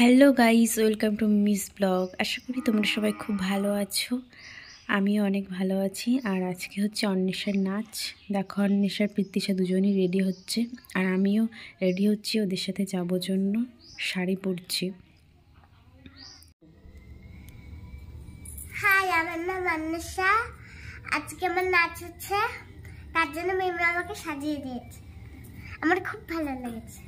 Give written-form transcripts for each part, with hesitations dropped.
Hello guys, welcome to Miss blog. আশা করি তোমরা সবাই খুব ভালো আছো। আমিও অনেক ভালো আছি। আর আজকে হচ্ছে অন্বেষার নাচ। দেখো, অন্বেষার প্রীতিশা দুজনই রেডি হচ্ছে, আর আমিও রেডি হচ্ছি ওদের সাথে যাবো জন্য। শাড়ি পরছি। হাই, আমার নাম অন্বেষা। আজকে আমার নাচ হচ্ছে, তার জন্য মেমরা আমাকে সাজিয়ে দিয়েছে। আমার খুব ভালো লেগেছে।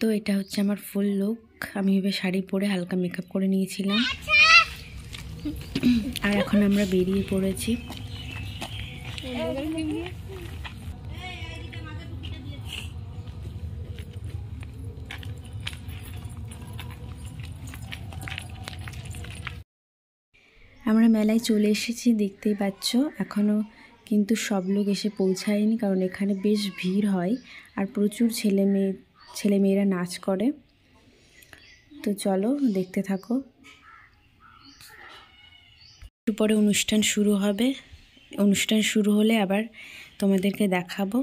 তো এটা হচ্ছে আমার ফুল লুক। আমি এবার শাড়ি পরে হালকা মেকআপ করে নিয়েছিলাম, আর এখন আমরা বেরিয়ে পড়েছি। আমরা মেলায় চলে এসেছি, দেখতেই পাচ্ছ। এখনও কিন্তু সব লোক এসে পৌঁছায়নি, কারণ এখানে বেশ ভিড় হয় আর প্রচুর ছেলেমেয়েরা নাচ করে। তো চলো দেখতে থাকো। একটু পরে অনুষ্ঠান শুরু হবে। অনুষ্ঠান শুরু হলে আবার তোমাদেরকে দেখাবো।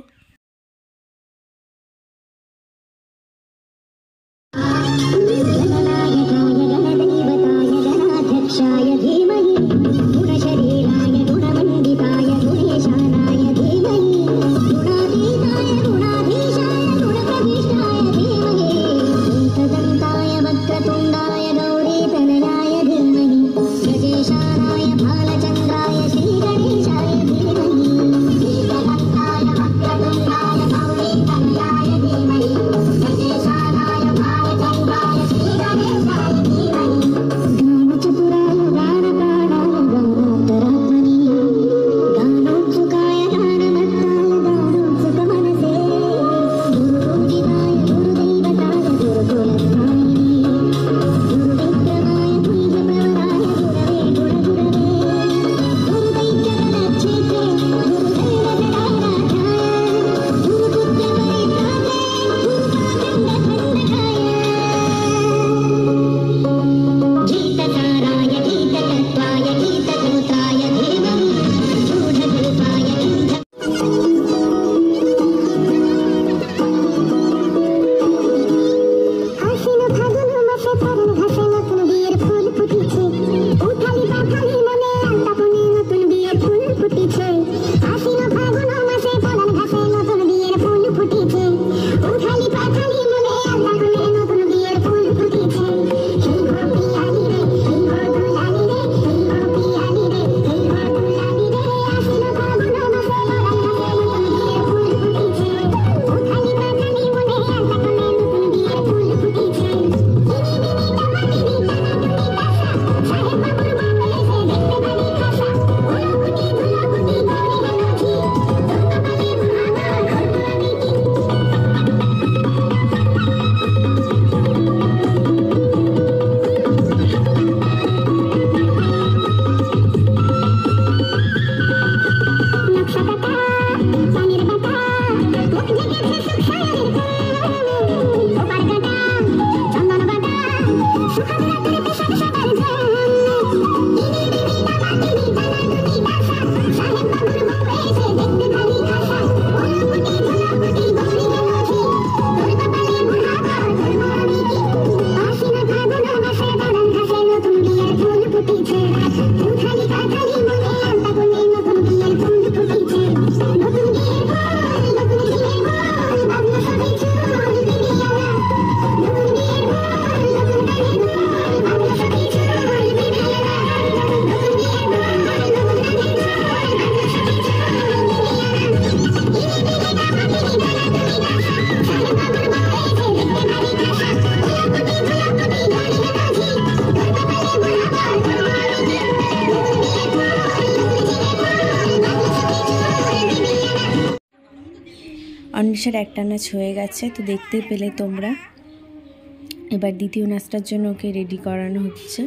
অন্বেষার একটা নাচ হয়ে গেছে, তো দেখতে পেলে তোমরা। এবার দ্বিতীয় নাচটার জন্য ওকে রেডি করানো হচ্ছে।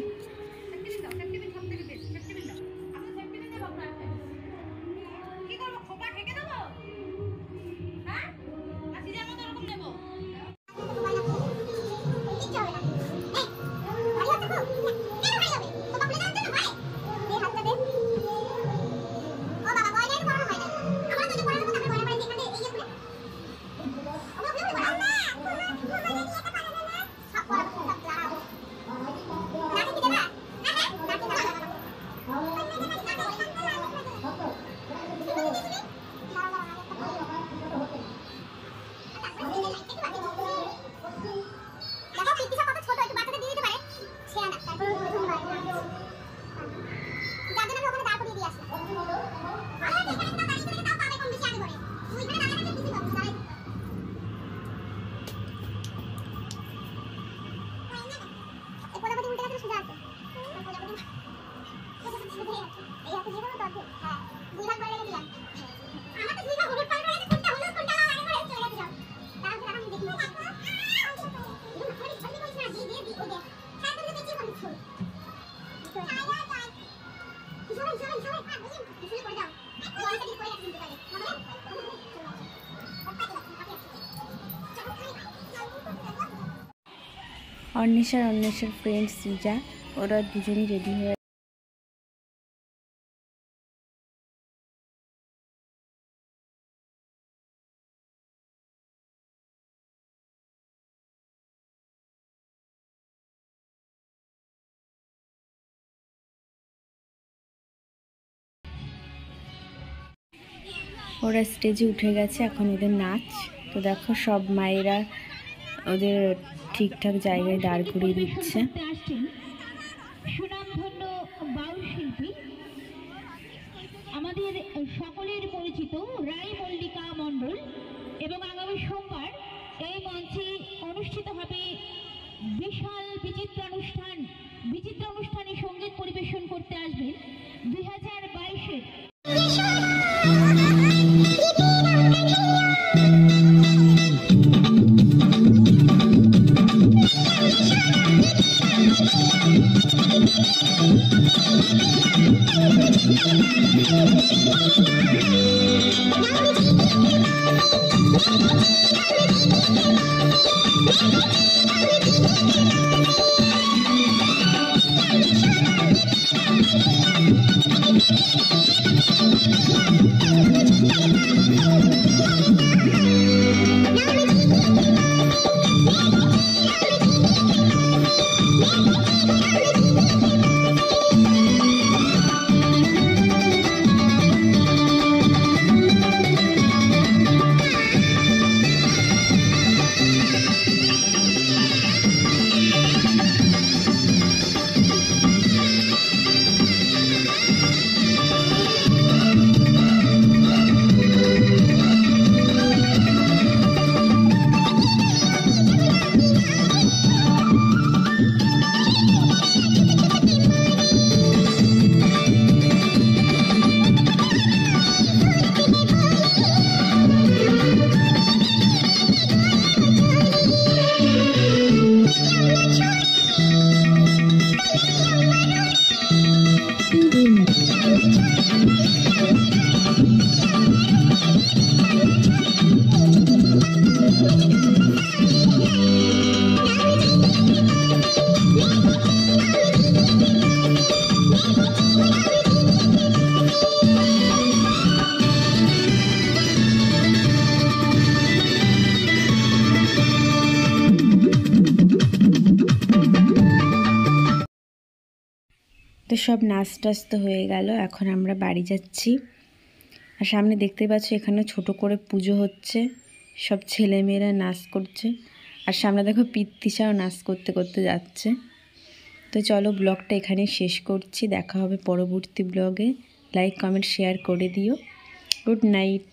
অন্বেষার ফ্রেন্ড সৃজা, ওরা দুজনই রেডি হয়ে ওরা স্টেজে উঠে গেছে। এখন ওদের নাচ। তো দেখো সব মায়েরা ওদের ঠিকঠাক জায়গায় দাঁড় করিয়ে দিচ্ছে। সুনামধন্য বাউল শিল্পী আমাদের সকলের পরিচিত রায় মল্লিকা মণ্ডল, এবং আগামী সোমবার এই মঞ্চে অনুষ্ঠিত হবে বিশাল বিচিত্র অনুষ্ঠানে সঙ্গীত পরিবেশন করতে আসবেন 2022-এর তো সব নাচ টাচ তো হয়ে গেল। এখন আমরা বাড়ি যাচ্ছি। আর সামনে দেখতে পাচ্ছ এখানে ছোট করে পুজো হচ্ছে, সব ছেলেমেয়েরা নাচ করছে। আর সামনে দেখো পিতৃষাও নাচ করতে করতে যাচ্ছে। তো চলো ব্লগটা এখানে শেষ করছি। দেখা হবে পরবর্তী ব্লগে। লাইক কমেন্ট শেয়ার করে দিও। Good night.